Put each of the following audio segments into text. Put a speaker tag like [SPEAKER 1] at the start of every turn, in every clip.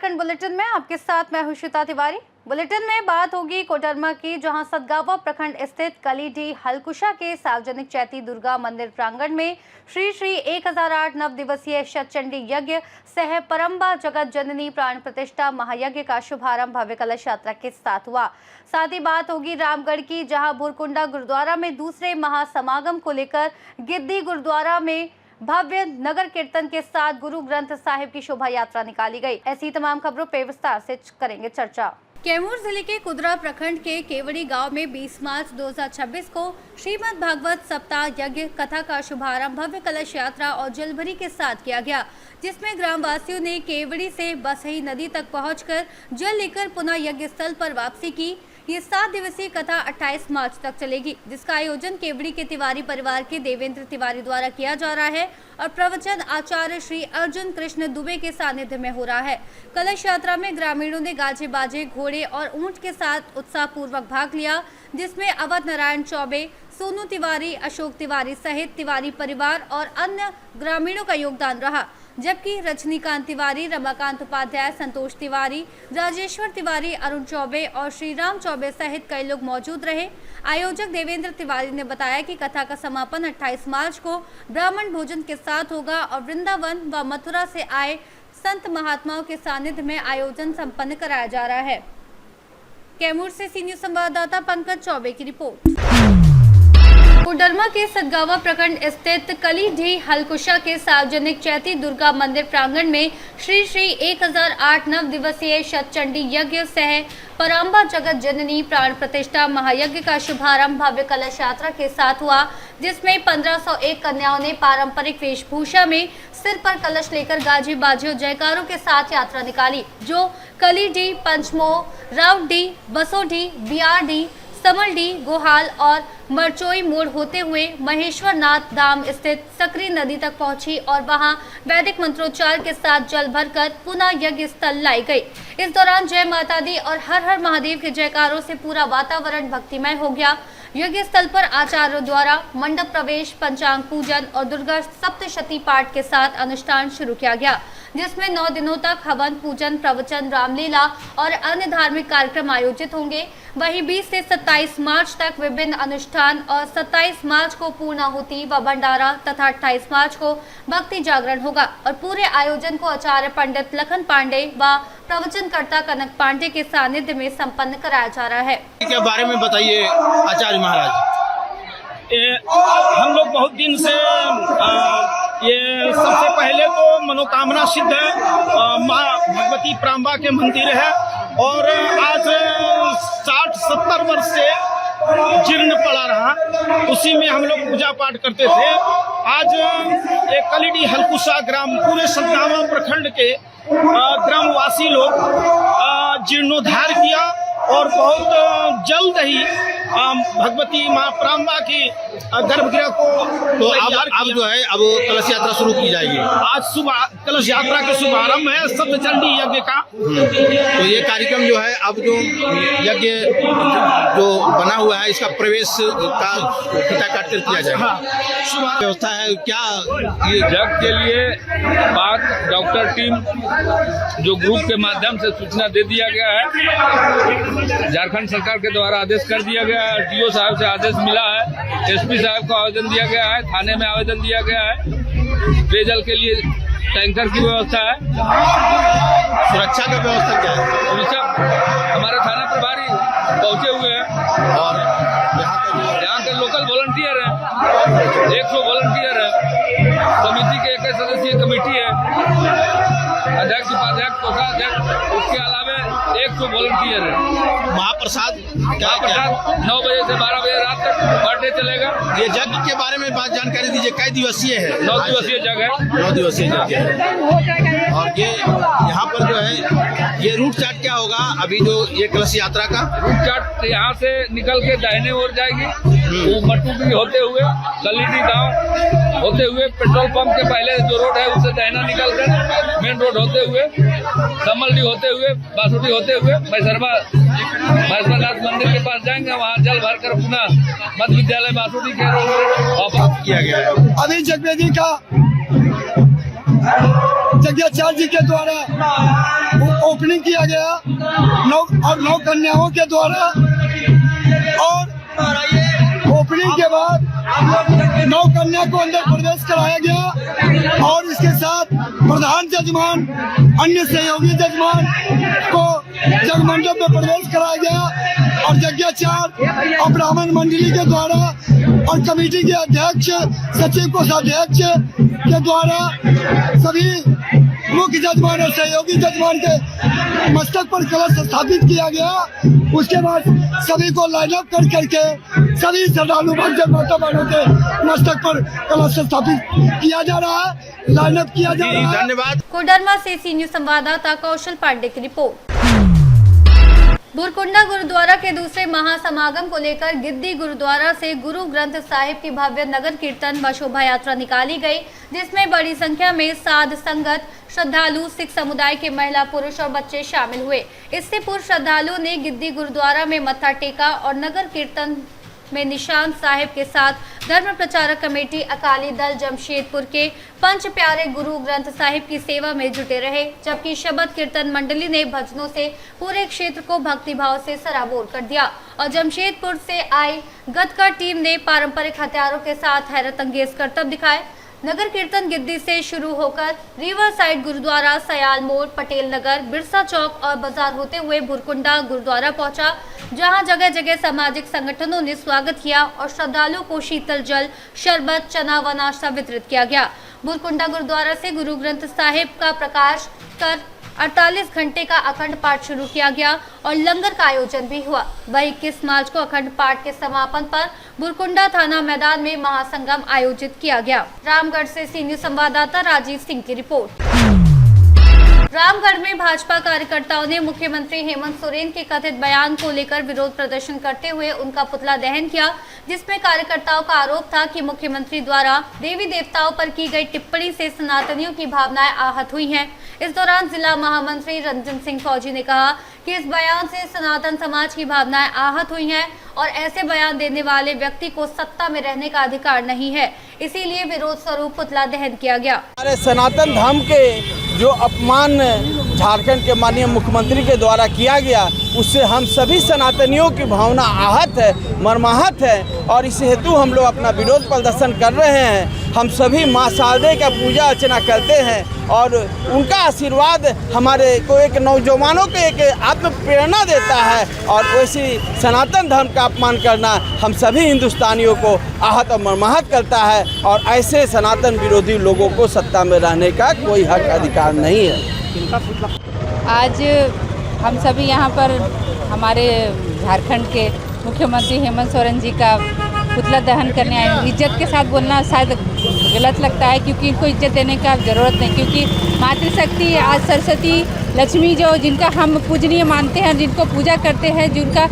[SPEAKER 1] Jharkhand bulletin में आपके साथ मैं हूं श्वेता तिवारी। बुलेटिन में बात होगी कोडरमा की, जहां सतगावा प्रखंड स्थित कलीडी हलकुशा के सार्वजनिक चैती दुर्गा मंदिर प्रांगण में श्री 1008 नव दिवसीय शतचंडी यज्ञ सह परम्बा जगत जननी प्राण प्रतिष्ठा महायज्ञ का शुभारंभ भव्य कलश यात्रा के साथ हुआ। साथ ही बात होगी रामगढ़ की, जहां भुरकुंडा गुरुद्वारा में दूसरे महासमागम को लेकर गिद्दी गुरुद्वारा में भव्य नगर कीर्तन के साथ गुरु ग्रंथ साहिब की शोभा यात्रा निकाली गई। ऐसी तमाम खबरों पर विस्तार से करेंगे चर्चा। कैमूर जिले के कुदरा प्रखंड के केवड़ी गांव में 20 मार्च 2026 को श्रीमद् भागवत सप्ताह यज्ञ कथा का शुभारंभ भव्य कलश यात्रा और जलभरी के साथ किया गया, जिसमें ग्रामवासियों ने केवड़ी से बसही नदी तक पहुंचकर जल लेकर पुनः यज्ञ स्थल पर वापसी की। ये 7 दिवसीय कथा 28 मार्च तक चलेगी, जिसका आयोजन केवड़ी के तिवारी परिवार के देवेंद्र तिवारी द्वारा किया जा रहा है और प्रवचन आचार्य श्री अर्जुन कृष्ण दुबे के सानिध्य में हो रहा है। कलश यात्रा में ग्रामीणों ने गाजे बाजे, घोड़े और ऊंट के साथ उत्साह पूर्वक भाग लिया, जिसमें अवध नारायण चौबे, सोनू तिवारी, अशोक तिवारी सहित तिवारी परिवार और अन्य ग्रामीणों का योगदान रहा। जबकि रजनीकांत तिवारी, रमाकांत उपाध्याय, संतोष तिवारी, राजेश्वर तिवारी, अरुण चौबे और श्रीराम चौबे सहित कई लोग मौजूद रहे। आयोजक देवेंद्र तिवारी ने बताया कि कथा का समापन 28 मार्च को ब्राह्मण भोजन के साथ होगा और वृंदावन व मथुरा से आए संत महात्माओं के सानिध्य में आयोजन संपन्न कराया जा रहा है। कैमूर से सी न्यूज संवाददाता पंकज चौबे की रिपोर्ट। कोडरमा के सतगावा प्रखंड स्थित कलीडी हलकुशा के सार्वजनिक चैती दुर्गा मंदिर प्रांगण में श्री 1008 नव दिवसीय शतचंडी यज्ञ सह परम्बा जगत जननी प्राण प्रतिष्ठा महायज्ञ का शुभारंभ भव्य कलश यात्रा के साथ हुआ, जिसमें 1501 कन्याओं ने पारंपरिक वेशभूषा में सिर पर कलश लेकर गाजे बाजे और जयकारों के साथ यात्रा निकाली, जो कलीडी, पंचमोह, राउडी, बसोडी, बियारडी, समलडी, गोहाल और मरचोई मोड़ होते हुए महेश्वर नाथ धाम स्थित सकरी नदी तक पहुंची और वहां वैदिक मंत्रोच्चार के साथ जल भरकर पुनः यज्ञ स्थल लाई गई। इस दौरान जय माता दी और हर हर महादेव के जयकारों से पूरा वातावरण भक्तिमय हो गया। यज्ञ स्थल पर आचार्यों द्वारा मंडप प्रवेश, पंचांग पूजन और दुर्गा सप्तशती पाठ के साथ अनुष्ठान शुरू किया गया, जिसमें 9 दिनों तक हवन, पूजन, प्रवचन, रामलीला और अन्य धार्मिक कार्यक्रम आयोजित होंगे। वहीं 20 से 27 मार्च तक विभिन्न अनुष्ठान और 27 मार्च को पूर्णाहुति व भंडारा तथा 28 मार्च को भक्ति जागरण होगा और पूरे आयोजन को आचार्य पंडित लखन पांडे व प्रवचनकर्ता कनक पांडे के सानिध्य में संपन्न कराया जा रहा है।
[SPEAKER 2] के बारे में बताइए आचार्य महाराज। हम लोग बहुत दिन से ये सबसे पहले तो मनोकामना सिद्ध माँ भगवती प्रांबा के मंदिर है और आज 60-70 वर्ष से जीर्ण पड़ा रहा, उसी में हम लोग पूजा पाठ करते थे। आज एक कलीडी हलकुशा ग्राम, पूरे सतगावा प्रखंड के ग्रामवासी लोग जीर्णोद्धार किया और बहुत जल्द ही भगवती माँ प्रांबा की गर्भगृह को
[SPEAKER 3] तो अब जो है अब कलश यात्रा शुरू की जाएगी।
[SPEAKER 2] आज सुबह कलश यात्रा का शुभारंभ है सप्तचंडी यज्ञ का।
[SPEAKER 3] तो ये कार्यक्रम जो है अब जो यज्ञ जो बना हुआ है इसका प्रवेश का फीता काट कर किया जाएगा। व्यवस्था है क्या
[SPEAKER 4] ये जग के लिए बात डॉक्टर टीम जो ग्रुप के माध्यम से सूचना दे दिया गया है, झारखंड सरकार के द्वारा आदेश कर दिया गया है, डीओ साहब से आदेश मिला है, एसपी साहब को आवेदन दिया गया है, थाने में आवेदन दिया गया है, पेयजल के लिए टैंकर की व्यवस्था है।
[SPEAKER 3] सुरक्षा का व्यवस्था क्या है?
[SPEAKER 4] सुरक्षा हमारे थाना प्रभारी पहुंचे हुए हैं और यहाँ के लोकल वॉलंटियर हैं, 100 वॉलंटियर है। समिति के 21 सदस्यीय कमेटी है, अध्यक्ष, उपाध्यक्ष, कोषाध्यक्ष, उसके अलावा 100 वॉलंटियर है।
[SPEAKER 3] महाप्रसाद
[SPEAKER 4] 9 बजे से 12 बजे रात तक पर डे चलेगा।
[SPEAKER 3] ये यज्ञ के बारे में बात जानकारी दीजिए, कई दिवसीय है?
[SPEAKER 4] 9 दिवसीय यज्ञ है।
[SPEAKER 3] 9 दिवसीय यज्ञ है। और ये यहाँ पर जो है ये रूट चार्ट क्या होगा अभी जो ये कलश यात्रा का?
[SPEAKER 4] रूट चार्ट यहाँ से निकल के दाहिने ओर जाएगी, वो मटुकी होते हुए कलीडी गांव होते हुए पेट्रोल पंप के पहले जो रोड है उससे दाहिना निकल कर मेन रोड होते हुए समलडी होते हुए बासुटी होते हुए महेश्वरनाथ मंदिर के पास जाएंगे, वहाँ जल भर कर पुनः मध्य विद्यालय बासुटी के रोड वापस
[SPEAKER 3] किया गया है।
[SPEAKER 5] अभी जगवेदी का जगह चार्य जी के द्वारा ओपनिंग किया गया नौ कन्याओं के द्वारा, और ओपनिंग के बाद 9 कन्या को अंदर प्रवेश कराया गया और इसके साथ प्रधान जजमान अन्य सहयोगी जजमान को जगमंडप में प्रवेश कराया गया और यज्ञाचार और ब्राह्मण मंडली के द्वारा और कमेटी के अध्यक्ष, सचिव, कोषाध्यक्ष के द्वारा सभी मुख्य जजमान और सहयोगी जजमान के मस्तक पर कलश स्थापित किया गया। उसके बाद सभी को लाइनअप कर करके सभी श्रद्धालु भक्त माता बहनों के मस्तक पर कलश स्थापित किया जा रहा है, लाइनअप किया जा रहा है।
[SPEAKER 3] धन्यवाद।
[SPEAKER 1] कोडरमा से सी न्यूज संवाददाता कौशल पांडे की रिपोर्ट। बुरकुंडा गुरुद्वारा के दूसरे महासमागम को लेकर गिद्दी गुरुद्वारा से गुरु ग्रंथ साहिब की भव्य नगर कीर्तन व शोभा यात्रा निकाली गई, जिसमें बड़ी संख्या में साध संगत, श्रद्धालु, सिख समुदाय के महिला, पुरुष और बच्चे शामिल हुए। इससे पूर्व श्रद्धालुओं ने गिद्दी गुरुद्वारा में मत्था टेका और नगर कीर्तन में निशान साहिब के साथ धर्म प्रचारक कमेटी अकाली दल जमशेदपुर के पंच प्यारे गुरु ग्रंथ साहिब की सेवा में जुटे रहे, जबकि शबद कीर्तन मंडली ने भजनों से पूरे क्षेत्र को भक्तिभाव से सराबोर कर दिया और जमशेदपुर से आई गतका टीम ने पारंपरिक हथियारों के साथ हैरत अंगेज करतब दिखाए। नगर कीर्तन गिद्दी से शुरू होकर रिवर साइड गुरुद्वारा, सयाल मोड़, पटेल नगर, बिरसा चौक और बाजार होते हुए बुरकुंडा गुरुद्वारा पहुंचा, जहां जगह जगह सामाजिक संगठनों ने स्वागत किया और श्रद्धालुओं को शीतल जल, शरबत, चना व नाश्ता वितरित किया गया। बुरकुंडा गुरुद्वारा से गुरु ग्रंथ साहिब का प्रकाश कर 48 घंटे का अखंड पाठ शुरू किया गया और लंगर का आयोजन भी हुआ। वही 21 मार्च को अखंड पाठ के समापन पर बुरकुंडा थाना मैदान में महासंगम आयोजित किया गया। रामगढ़ से सी न्यूज संवाददाता राजीव सिंह की रिपोर्ट। रामगढ़ में भाजपा कार्यकर्ताओं ने मुख्यमंत्री हेमंत सोरेन के कथित बयान को लेकर विरोध प्रदर्शन करते हुए उनका पुतला दहन किया, जिसमें कार्यकर्ताओं का आरोप था कि मुख्यमंत्री द्वारा देवी देवताओं पर की गई टिप्पणी से सनातनियों की भावनाएं आहत हुई हैं। इस दौरान जिला महामंत्री रंजन सिंह फौजी ने कहा कि इस बयान से सनातन समाज की भावनाएं आहत हुई हैं और ऐसे बयान देने वाले व्यक्ति को सत्ता में रहने का अधिकार नहीं है, इसीलिए विरोध स्वरूप पुतला दहन किया गया।
[SPEAKER 6] हमारे सनातन धर्म के जो अपमान झारखंड के माननीय मुख्यमंत्री के द्वारा किया गया, उससे हम सभी सनातनियों की भावना आहत है, मर्माहत है और इस हेतु हम लोग अपना विरोध प्रदर्शन कर रहे हैं। हम सभी माँ शारदे का पूजा अर्चना करते हैं और उनका आशीर्वाद हमारे को एक नौजवानों को एक आत्म प्रेरणा देता है और वैसी सनातन धर्म का अपमान करना हम सभी हिंदुस्तानियों को आहत और मर्माहत करता है और ऐसे सनातन विरोधी लोगों को सत्ता में रहने का कोई हक अधिकार नहीं है।
[SPEAKER 7] आज हम सभी यहाँ पर हमारे झारखंड के मुख्यमंत्री हेमंत सोरेन जी का पुतला दहन करने आए। इज्जत के साथ बोलना शायद गलत लगता है, क्योंकि इनको इज्जत देने का ज़रूरत नहीं, क्योंकि मातृशक्ति आज सरस्वती लक्ष्मी जो जिनका हम पूजनीय मानते हैं, जिनको पूजा करते हैं, जिनका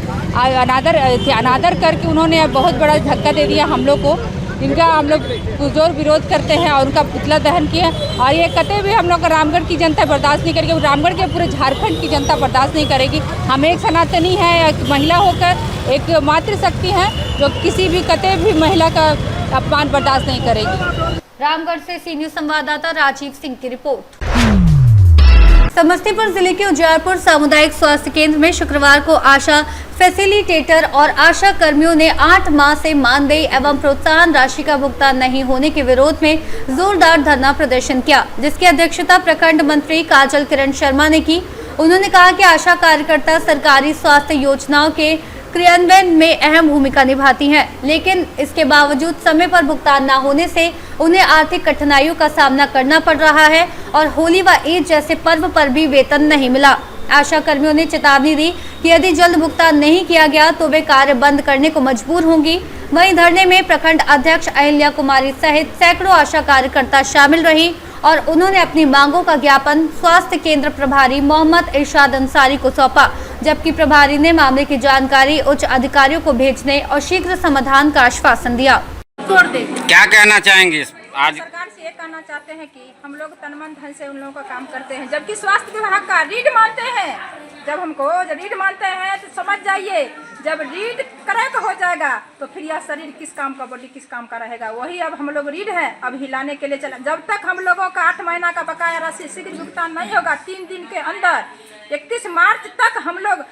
[SPEAKER 7] अनादर करके उन्होंने बहुत बड़ा धक्का दे दिया हम लोग को, जिनका हम लोग पुरजोर विरोध करते हैं और उनका पुतला दहन किया। और ये कतई भी हम लोग रामगढ़ की जनता बर्दाश्त नहीं करेगी, रामगढ़ के पूरे झारखंड की जनता बर्दाश्त नहीं करेगी। हम एक सनातनी है, एक महिला होकर एक मातृशक्ति है जो किसी भी कतई भी महिला का अपमान बर्दाश्त नहीं करेगी।
[SPEAKER 1] रामगढ़ से सी न्यूज संवाददाता राजीव सिंह की रिपोर्ट। समस्तीपुर जिले के उजियारपुर सामुदायिक स्वास्थ्य केंद्र में शुक्रवार को आशा फैसिलिटेटर और आशा कर्मियों ने 8 माह से मानदेय एवं प्रोत्साहन राशि का भुगतान नहीं होने के विरोध में जोरदार धरना प्रदर्शन किया, जिसकी अध्यक्षता प्रखंड मंत्री काजल किरण शर्मा ने की। उन्होंने कहा कि आशा कार्यकर्ता सरकारी स्वास्थ्य योजनाओं के क्रियान्वयन में अहम भूमिका निभाती हैं, लेकिन इसके बावजूद समय पर भुगतान न होने से उन्हें आर्थिक कठिनाइयों का सामना करना पड़ रहा है और होली व ईद जैसे पर्व पर भी वेतन नहीं मिला। आशा कर्मियों ने चेतावनी दी कि यदि जल्द भुगतान नहीं किया गया तो वे कार्य बंद करने को मजबूर होंगी। वहीं धरने में प्रखंड अध्यक्ष अहिल्या कुमारी सहित सैकड़ों आशा कार्यकर्ता शामिल रही और उन्होंने अपनी मांगों का ज्ञापन स्वास्थ्य केंद्र प्रभारी मोहम्मद इरशाद अंसारी को सौंपा, जबकि प्रभारी ने मामले की जानकारी उच्च अधिकारियों को भेजने और शीघ्र समाधान का आश्वासन दिया।
[SPEAKER 8] क्या कहना चाहेंगे आज? ये कहना चाहते हैं कि हम लोग तन मन धन से उन लोगों का काम करते हैं, जबकि स्वास्थ्य विभाग का रीड मानते हैं। जब रीड मानते हैं तो समझ जाइए, जब रीड करेक्ट हो जाएगा तो फिर यह शरीर किस काम का, बॉडी किस काम का रहेगा। वही अब हम लोग रीड है, अब हिलाने के लिए चला। जब तक हम लोगों का 8 महीना का बकाया राशि शीघ्र भुगतान नहीं होगा, 3 दिन के अंदर 31 मार्च तक हम लोग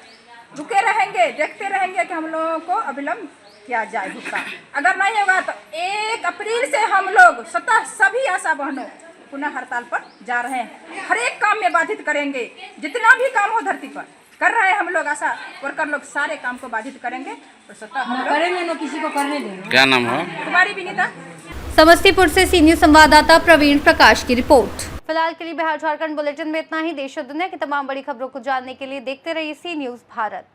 [SPEAKER 8] रुके रहेंगे, देखते रहेंगे कि हम लोगों को अविलंब किया जाए भुगतान। अगर नहीं होगा तो 1 अप्रैल से हम लोग स्वतः सभी आशा बहनों पुनः हड़ताल पर जा रहे हैं। हर एक काम में बाधित करेंगे, जितना भी काम हो धरती पर कर रहे हैं हम लोग। आशा वर्कर लोग सारे काम को बाधित करेंगे और स्वतः हम लोग करेंगे, न किसी को करने देंगे।
[SPEAKER 3] क्या नाम है
[SPEAKER 8] तुम्हारी विनीता।
[SPEAKER 1] समस्तीपुर से सी न्यूज संवाददाता प्रवीण प्रकाश की रिपोर्ट। फिलहाल के लिए बिहार झारखंड बुलेटिन में इतना ही। देश और दुनिया की तमाम बड़ी खबरों को जानने के लिए देखते रहिए सी न्यूज भारत।